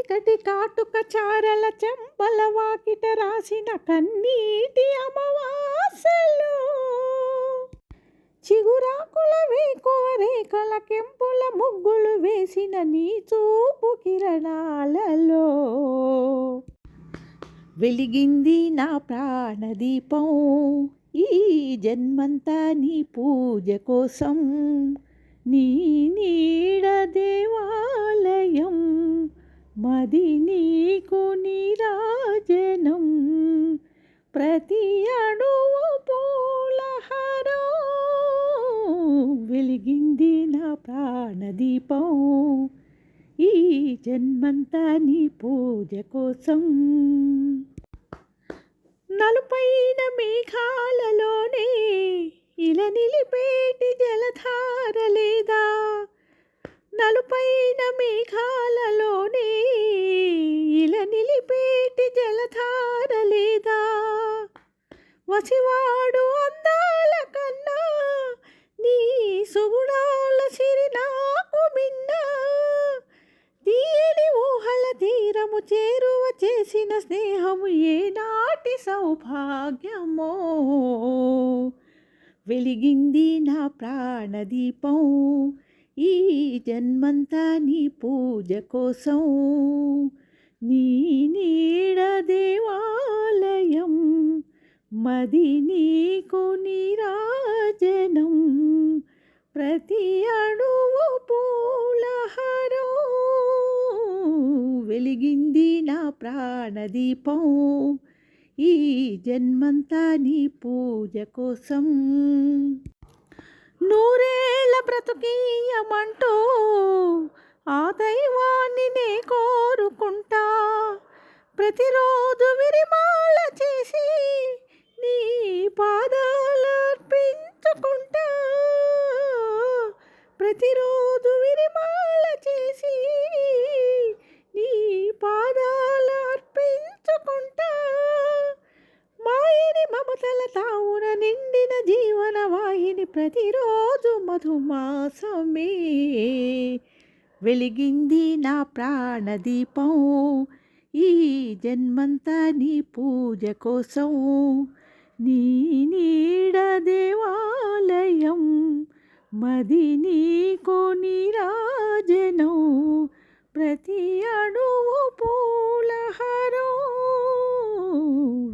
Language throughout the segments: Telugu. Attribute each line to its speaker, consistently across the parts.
Speaker 1: చీకటి కాటుక చారల చెంపల వాకిట రాసిన కన్నీటి అమవాసలు చిగురాకుల వేకువ రేఖల కెంపుల ముగ్గులు వేసిన నీ చూపు కిరణాలలో వెలిగింది నా ప్రాణదీపం ఈ జన్మంతా నీ పూజ కోసం నీ నీడ దేవాలయం మది నీకు నీరాజనం ప్రతి అణువు పూలహారం వెలిగింది నా ప్రాణదీపం ఈ జన్మంతా నీ పూజ కోసం నలుపైన మేఘాలలోనే ఇలా నిలిపేటి జలధార లేదా నలుపైన మేఘాలలోనే ఇలా నిలిపేటి జలధార లేదా వసివాడు అందాల కన్నా నీ సుగుణాల సిరి నాకు మిన్నా తీయని ఊహల తీరము చేరువ చేసిన స్నేహము ఏనాటి సౌభాగ్యమో వెలిగింది నా ప్రాణదీపం ఈ జన్మంతా నీ పూజ కోసం నీ నీడ దేవాలయం మది నీకు నీరాజనం ప్రతి అణువు పూలహారం వెలిగింది నా ప్రాణదీపం ఈ జన్మంతా నీ పూజ కోసం నూరేళ్ళ బ్రతుకీయమంటూ ఆ దైవాన్ని నే కోరుకుంటా ప్రతిరోజు విరిమాల చేసి నీ పాదాలు అర్పించుకుంటా ప్రతిరోజు విరిమాల చేసి నీ పాదాలు అర్పించుకుంటా మాయని మమతల తావున నిండిన జీవన వాహిని ప్రతిరోజు మధుమాసమే వెలిగింది నా ప్రాణదీపం ఈ జన్మంతా నీ పూజ కోసం నీ నీడ దేవాలయం మది నీకు నీరాజనం ప్రతి అణువు పూలహారం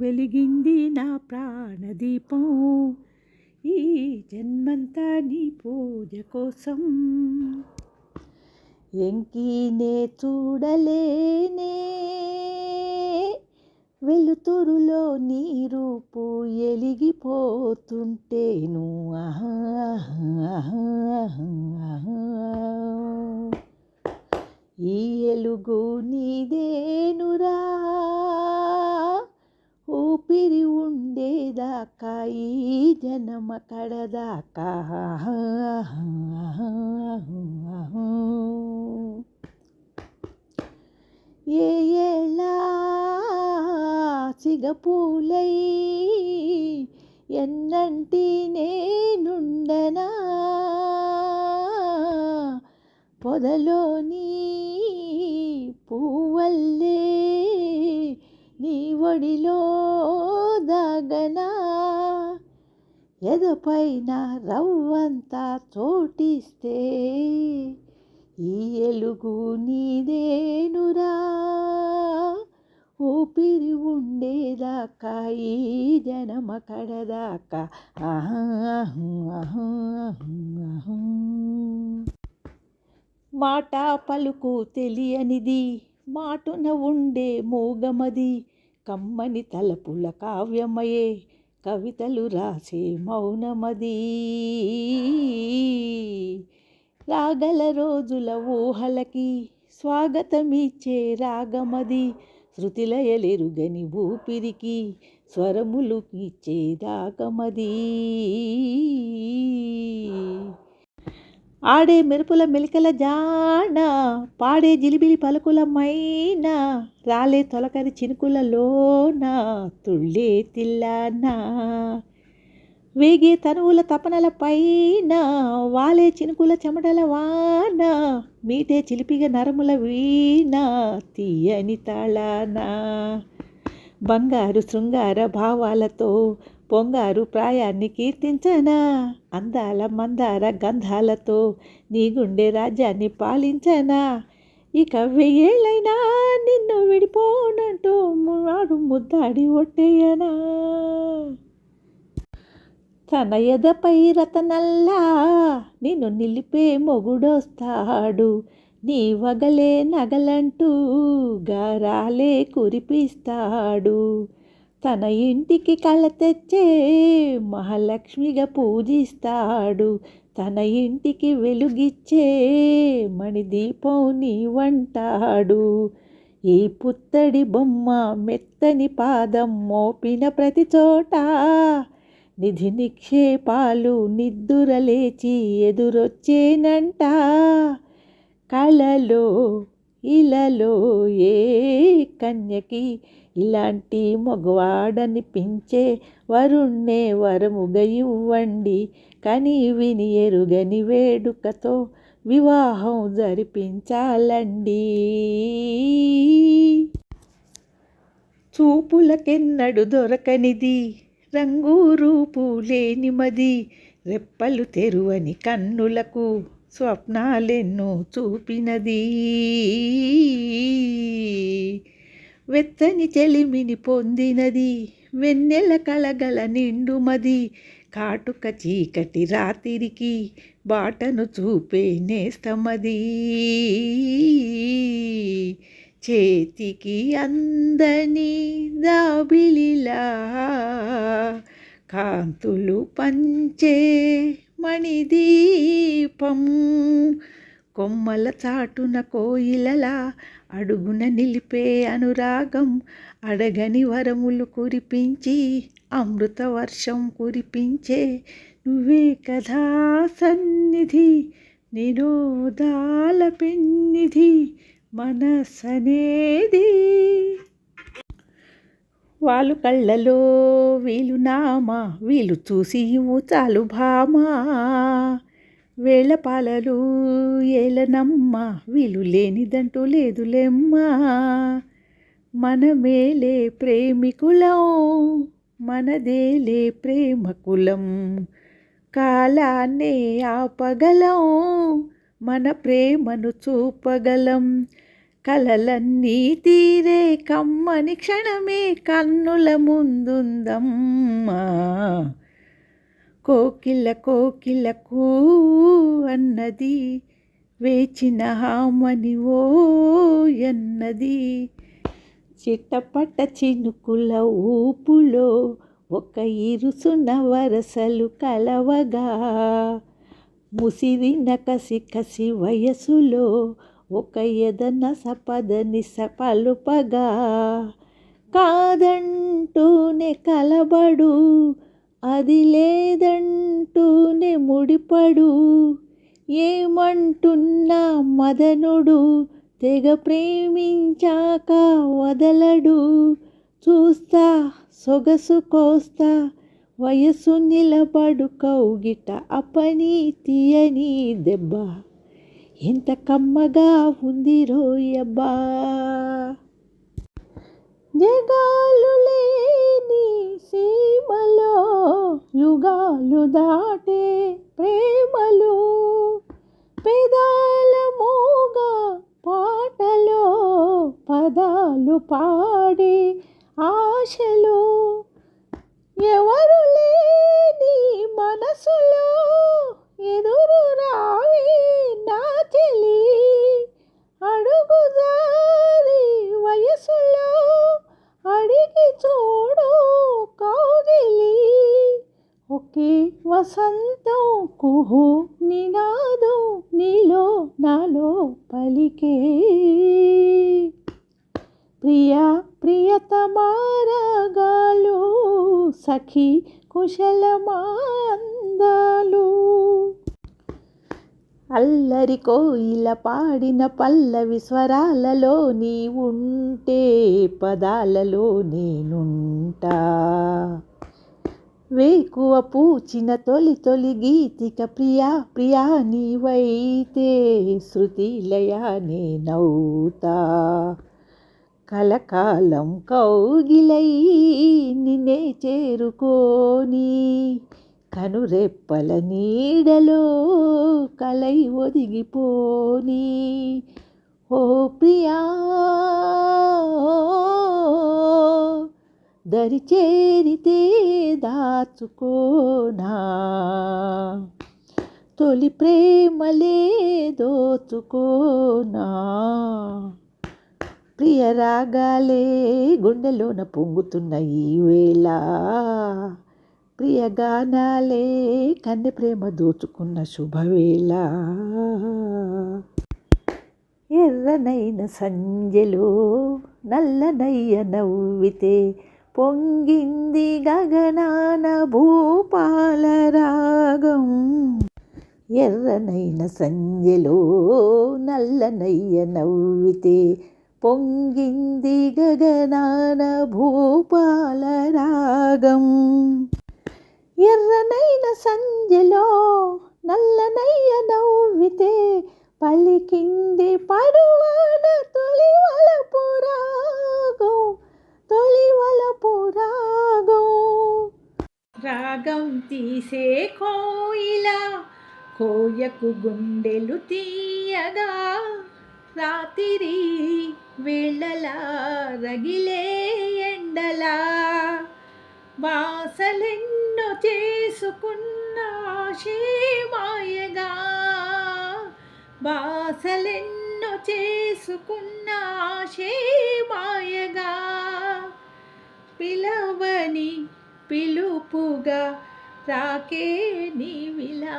Speaker 1: వెలిగింది నా ప్రాణదీపం ఈ జన్మంతా నీ పూజ కోసం ఎంకినే చూడలేనే వెలుతురులో నీ రూపు ఎలిగిపోతుంటేను ఈ ఎలుగు నీదేనురా ఊపిరి ఉండేదాకా ఈ జనమ కడదాకా ఏ ఎలా సిగపూలై ఎన్నంటి నేనుండనా పొదలోని పువ్వల్లే నీ ఒడిలో దాగనా ఎదపైన రవ్వంతా చోటిస్తే ఈ ఎలుగు నీదేనురా ఊపిరి ఉండేదాకా ఈ జనమ కడదాకా మాట పలుకు తెలియనిది మాటున ఉండే మూగమది కమ్మని తలపుల కావ్యమయే కవితలు రాసే మౌనమది రాగల రోజుల ఊహలకి స్వాగతమిచ్చే రాగమది శృతిలయలెరుగని ఊపిరికి స్వరములు ఇచ్చే రాగమది ఆడే మెరుపుల మెలికల జాన పాడే జిలిబిలి పలుకుల మైనా రాలే తొలకరి చినుకులలోన తుళ్ళే తిల్లానా వేగే తనువుల తపనల పైన వాలే చినుకుల చెమటల వాన మీటే చిలిపిగ నరముల వీణ తీయని తాళాన బంగారు శృంగార భావాలతో పొంగారు ప్రాయాన్ని కీర్తించనా అందాల మందార గంధాలతో నీ గుండె రాజ్యాన్ని పాలించనా ఇక వెయ్యేళ్ళైనా నిన్ను విడిపోనంటూ వాడు ముద్దాడి ఒట్టేయనా తన ఎదపై రతనల్లా నిన్ను నిలిపే మొగుడొస్తాడు నీ వగలే నగలంటూ గారాలే కురిపిస్తాడు తన ఇంటికి కళ తెచ్చే మహాలక్ష్మిగా పూజిస్తాడు తన ఇంటికి వెలుగిచ్చే మణిదీపం నీవంటాడు ఈ పుత్తడి బొమ్మ మెత్తని పాదం మోపిన ప్రతి చోట నిధి నిక్షేపాలు నిద్దురలేచి ఎదురొచ్చేనంట కళలో ఇలలో ఏ కన్యకి ఇలాంటి మగవాడనిపించే వరుణ్ణే వరముగా ఇవ్వండి కని విని ఎరుగని వేడుకతో వివాహం జరిపించాలండి చూపులకెన్నడు దొరకనిది రంగు రూపు లేనిమది రెప్పలు తెరువని కన్నులకు స్వప్నాలెన్నో చూపినది వెచ్చని చెలిమిని పొందినది వెన్నెల కళగల నిండుమది కాటుక చీకటి రాత్రికి బాటను చూపే నేస్తమది చేతికి అందని దాబిలిలా కాంతులు పంచే మణిదీపం కొమ్మల చాటున కోయిలలా అడుగున నిలిపే అనురాగం అడగని వరములు కురిపించి అమృత వర్షం కురిపించే నువ్వే కదా సన్నిధి నిరోధాల పెన్నిధి మనసనేది వాళ్ళు కళ్ళలో వీలు నామా వీలు చూసి చాలు భామా వేళపాలలు ఏలనమ్మ వీలు లేనిదంటూ లేదులేమ్మా మనమేలే ప్రేమికులం మనదేలే ప్రేమకులం కాలాన్నే ఆపగలం మన ప్రేమను చూపగలం కలలన్నీ తీరే కమ్మని క్షణమే కన్నుల ముందుందమ్మా కోకిల కోకిలకు అన్నది వేచిన హామని ఓ అన్నది చిట్టపట్ట చినుకుల ఊపులో ఒక ఇరుసున వరసలు కలవగా ముసిరిన కసి కసి వయసులో ఒక ఎదన సపదని సపలుపగా కాదంటూనే కలబడు అది లేదంటూనే ముడిపడు ఏమంటున్నా మదనుడు తెగ ప్రేమించాక వదలడు చూస్తా సొగసు కోస్తా వయసు నిలబడు కౌగిట అపని తీయని దెబ్బ ఎంత కమ్మగా ఉంది రోయబ్బా జగాలు లేని సీమలో యుగాలు దాటే ప్రేమలు పెదాల మోగా పాటలో పదాలు పాడే ఆశలు ఎవరు లేని మనసులో ఎదురు రావే నా చెలి అడుగుదారి వయసులో అడిగి చూడు కౌగిలి ఒకే వసంతం కుహు నినాదం నీలో నాలో పలికే ప్రియా ప్రియతమారాగాలు సఖీ కుశలమాందాలు అల్లరి కోయిల పాడిన పల్లవి స్వరాలలో నీ ఉంటే పదాలలో నేనుంటా వేకువ పూచిన తొలి తొలి గీతిక ప్రియా ప్రియా నీవైతే శృతి లయానే నవ్వుతా కలకాలం కౌగిలై నిన్నే చేరుకోని కనురెప్పల నీడలో కలై ఒదిగిపోని ఓ ప్రియా దరి చేరితే దాచుకోనా తొలి ప్రేమలే దోచుకోనా ప్రియ రాగాలే గుండెలోన పొంగుతున్న ఈ వేళ ప్రియ గానాలే కన్నె ప్రేమ దోచుకున్న శుభవేళ ఎర్రనైన సంజెలో నల్లనయ్య నవ్వితే పొంగింది గగనాన భూపాల రాగం ఎర్రనైన సంజెలో నల్లనయ్య నవ్వితే పొంగింది గగనాన భూపాల రాగం ఎర్రనైన సంజెలో నల్లనయ్య నవ్వితే పలికింది పరువాన తొలివలపు రాగం తొలివలపు రాగం రాగం తీసే కోయిలా కోయకు గుండెలు తీయగా రాత్రి వేళలా రగిలే ఎండలా బాసలెన్నో చేసుకున్న ఆశేమాయగా బాసలెన్నో చేసుకున్న ఆశేమాయగా పిలవని పిలుపుగా రాకే నీవిలా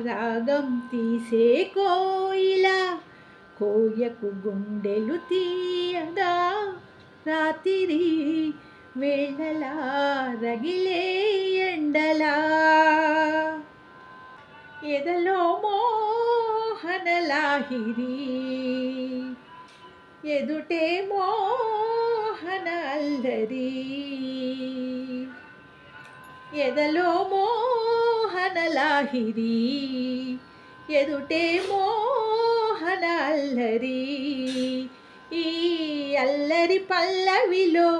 Speaker 1: రాగం తీసే కోయిలా కోయకు గుండెలు తీయగా రాత్రి వేళలా రగిలే ఎండలా ఎదలో మోహనలాహిరి ఎదుటే మోహన అల్లరి ఎదలో మోహనలాహిరి ఎదుటే మోహన అల్లరి ఈ అల్లరి పల్లవిలో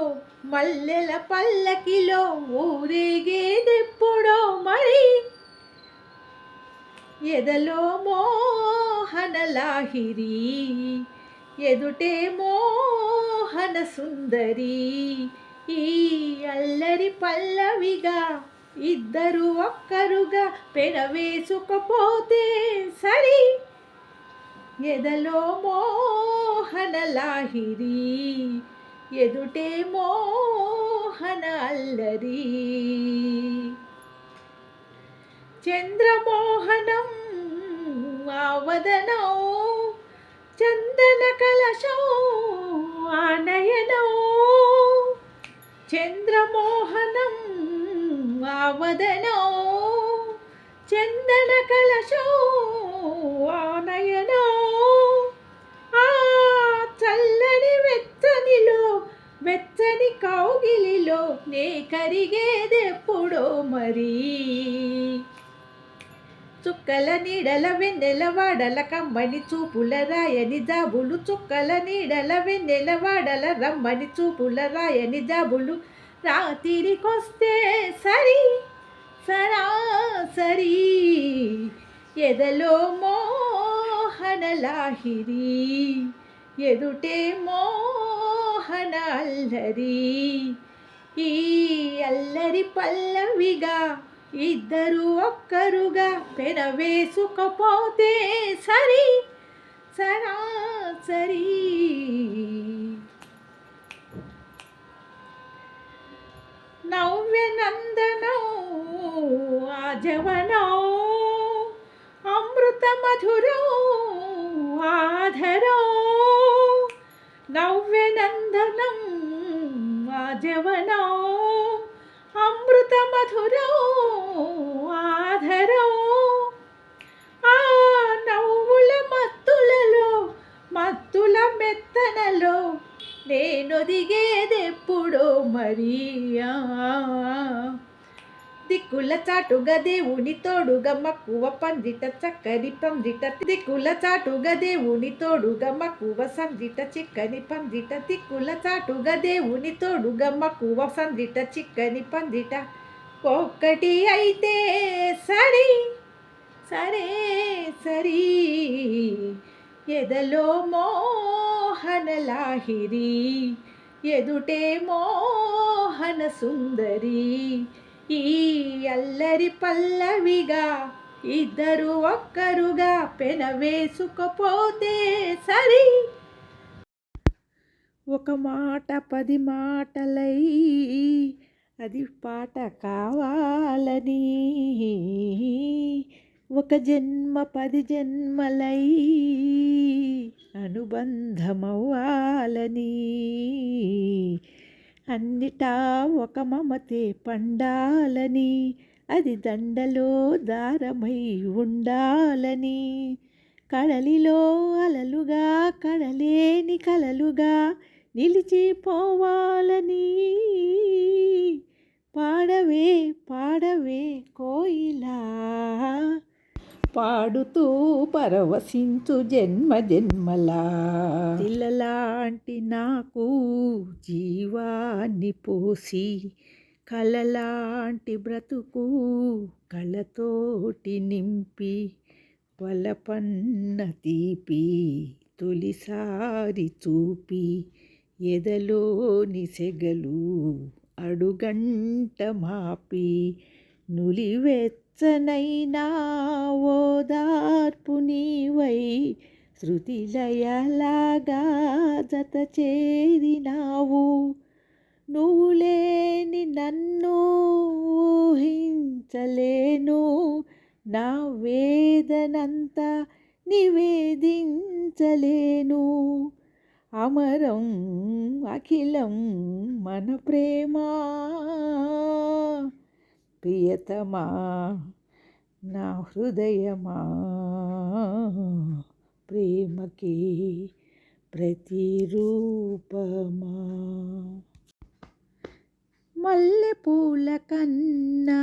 Speaker 1: మల్లెల పల్లకిలో ఊరేగేదెప్పుడో మరి ఎదలో మోహనలాహిరి ఎదుటే మోహన సుందరి ఈ అల్లరి పల్లవిగా ఇద్దరు ఒక్కరుగా పెనవేసుకపోతే సరి ఎదలో మోహనలాహిరి ఎదుటే మోహన అల్లరి చంద్రమోహనం ఆవదనం చందన కలశం ఆనయనం చంద్రమోహనం ఆవదనం చందన కలశం ఆనయనం ఆ చల్లని వెచ్చనిలో వెచ్చని కౌగిలిలో నే కరిగేదెప్పుడో మరి చుక్కల నీడల వెన్నెల వాడల కమ్మని చూపుల రాయని జాబులు చుక్కల నీడల వెన్నెల వాడల రమ్మని చూపుల రాయని జాబులు రాత్రికొస్తే సరి సరాసరి ఎదలో మోహనలాహిరి ఎదుటే మోహన అల్లరి ఈ అల్లరి పల్లవిగా ఇద్దరు ఒక్కరుగా పెనవేసుకపోతే సరి సరాసరి నవ్యనందనం ఆజవనం అమృత మధురం ఆధరం నవ్యనందనం ఆజవనం అమృత మధురం ఆధరం ఆ నవ్వుల మత్తులలో మత్తుల మెత్తనలో నేనొదిగేదెప్పుడో మరియా. దిక్కుల చాటుగా దేవుని తోడుగా మక్కువ పందిట చక్కని పందిట, దిక్కుల చాటుగా దేవుని తోడుగా మక్కువ సందిట చిక్కని పందిట, దిక్కుల చాటుగా దేవుని తోడుగా మక్కువ సందిట చిక్కని పందిట. ఒక్కటి అయితే సరి సరే సరి, ఎదలో మోహన లాహిరి, ఎదుటే మోహన సుందరి. ఈ అల్లరి పల్లవిగా ఇద్దరు ఒక్కరుగా పెనవేసుకపోతే సరి. ఒక మాట 10 మాటలై అది పాట కావాలని, ఒక జన్మ 10 జన్మలై అనుబంధమవ్వాలని, అన్నిటా ఒక మమతే పండాలని, అది దండలో దారమై ఉండాలని, కడలిలో అలలుగా కడలేని కలలుగా నిలిచిపోవాలని. పాడవే పాడవే కోయిలా, పాడుతూ పరవశించు జన్మ జన్మలా. పిల్లలాంటి నాకు జీవాన్ని పోసి, కలలాంటి బ్రతుకు కళతోటి నింపి, వలపన్న తీపి తొలిసారి చూపి, ఎదలోని సెగలు అడుగంట మాపి, నులివెచ్చనైనా ఓదార్పు నీవై, శృతిలయలాగా జత చేరినావు. నువ్వు లేని నన్ను ఊహించలేను, నా వేదనంతా నివేదించలేను. అమరం అఖిలం మన ప్రేమ, ప్రియతమా నా హృదయమా, ప్రేమకి ప్రతిరూపమా. మల్లెపూల కన్నా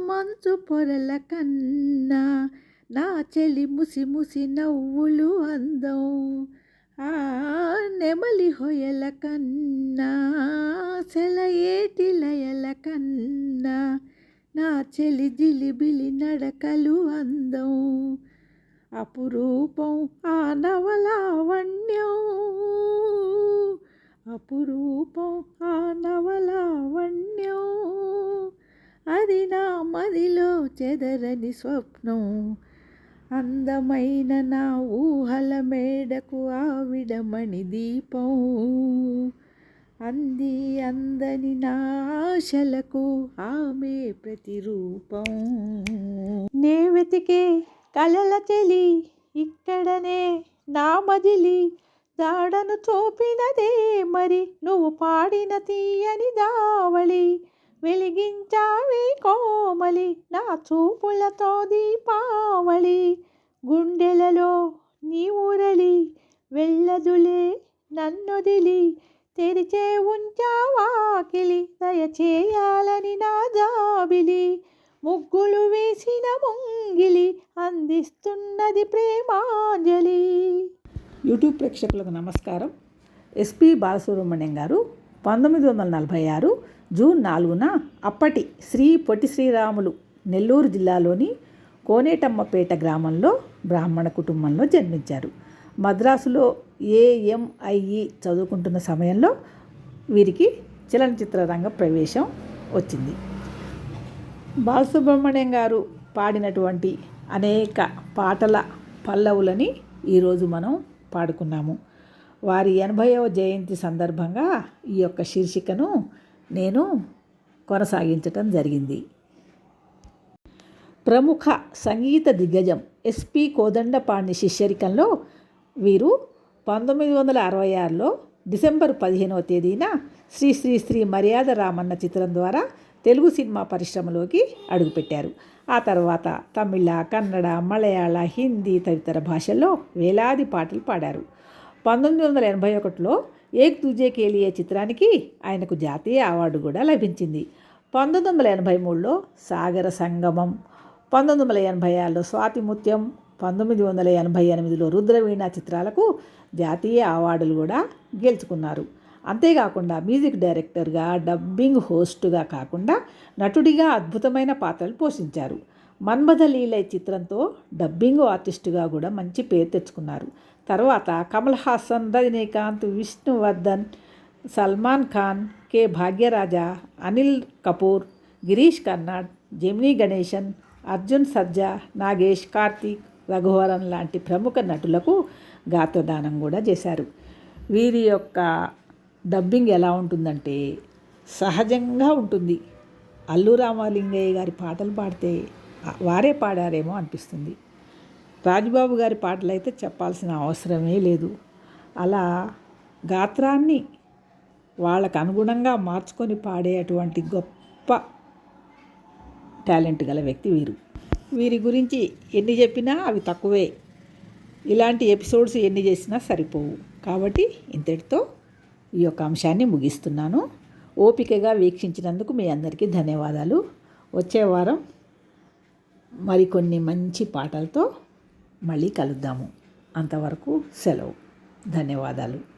Speaker 1: మంచు పొరల కన్నా, నా చెలి ముసి ముసి నవ్వులు అందం. ఆ నెమలి హొయల కన్నా సెలయేటి లయల కన్నా, నా చెలి జిలిబిలి నడకలు అందం. అపురూపం ఆ నవలావణ్యం, అపురూపం ఆ నవలావణ్యం, అది నా మదిలో చెదరని స్వప్నం. అందమైన నా ఊహల మేడకు ఆవిడమణి దీపం, అంది అందని నా ఆశలకు ఆమె ప్రతిరూపం. నే వెతికే కలల చెలి ఇక్కడనే నా మదిలి, దాడను చూపినదే మరి నువ్వు పాడిన తీయని దావళి. వెలిగించావి కోమలి నా చూపులతో దీపావళి, గుండెలలో నీ ఊరలి వెళ్ళదులే నన్నొదిలి, తెరిచే ఉంచావాకిలి దయచేయాలని నా జాబిలి. ముగ్గులు వేసిన ముంగిలి అందిస్తున్నది ప్రేమాంజలి. యూట్యూబ్ ప్రేక్షకులకు నమస్కారం. ఎస్పి బాలసుబ్రహ్మణ్యం గారు 1946 జూన్ 4న అప్పటి శ్రీ పొట్టి శ్రీరాములు నెల్లూరు జిల్లాలోని కోనేటమ్మపేట గ్రామంలో బ్రాహ్మణ కుటుంబంలో జన్మించారు. మద్రాసులో AMIE చదువుకుంటున్న సమయంలో వీరికి చలనచిత్ర రంగ ప్రవేశం వచ్చింది. బాలసుబ్రహ్మణ్యం గారు పాడినటువంటి అనేక పాటల పల్లవులని ఈరోజు మనం పాడుకున్నాము. వారి 80వ జయంతి సందర్భంగా ఈ యొక్క శీర్షికను నేను కొనసాగించటం జరిగింది. ప్రముఖ సంగీత దిగ్గజం ఎస్పి కోదండపాణి శిష్యరికంలో వీరు 1966లో డిసెంబర్ 15వ తేదీన శ్రీ శ్రీ శ్రీ మర్యాద రామన్న చిత్రం ద్వారా తెలుగు సినిమా పరిశ్రమలోకి అడుగుపెట్టారు. ఆ తర్వాత తమిళ, కన్నడ, మలయాళ, హిందీ తదితర భాషల్లో వేలాది పాటలు పాడారు. 1981లో ఏక్ దూజే కేలియే చిత్రానికి ఆయనకు జాతీయ అవార్డు కూడా లభించింది. 1983లో సాగర సంగమం, 1986లో స్వాతిముత్యం, 1988లో రుద్రవీణ చిత్రాలకు జాతీయ అవార్డులు కూడా గెలుచుకున్నారు. అంతేకాకుండా మ్యూజిక్ డైరెక్టర్గా, డబ్బింగ్ హోస్టుగా కాకుండా నటుడిగా అద్భుతమైన పాత్రలు పోషించారు. మన్మథలీలై చిత్రంతో డబ్బింగ్ ఆర్టిస్టుగా కూడా మంచి పేరు తెచ్చుకున్నారు. తర్వాత కమల్ హాసన్, రజనీకాంత్, విష్ణువర్ధన్, సల్మాన్ ఖాన్, కె భాగ్యరాజ, అనిల్ కపూర్, గిరీష్ కర్నాడ్, జెమినీ గణేశన్, అర్జున్ సర్జా, నాగేష్, కార్తీక్, రఘువరన్ లాంటి ప్రముఖ నటులకు గాత్రదానం కూడా చేశారు. వీరి యొక్క డబ్బింగ్ ఎలా ఉంటుందంటే సహజంగా ఉంటుంది. అల్లు రామలింగయ్య గారి పాటలు పాడితే వారే పాడారేమో అనిపిస్తుంది. రాజుబాబు గారి పాటలు అయితే చెప్పాల్సిన అవసరమే లేదు. అలా గాత్రాన్ని వాళ్ళకు అనుగుణంగా మార్చుకొని పాడేటువంటి గొప్ప టాలెంట్ గల వ్యక్తి వీరు. వీరి గురించి ఎన్ని చెప్పినా అవి తక్కువే. ఇలాంటి ఎపిసోడ్స్ ఎన్ని చేసినా సరిపోవు. కాబట్టి ఇంతటితో ఈ యొక్క అంశాన్ని ముగిస్తున్నాను. ఓపికగా వీక్షించినందుకు మీ అందరికీ ధన్యవాదాలు. వచ్చే వారం మరికొన్ని మంచి పాటలతో మళ్ళీ కలుద్దాము. అంతవరకు సెలవు. ధన్యవాదాలు.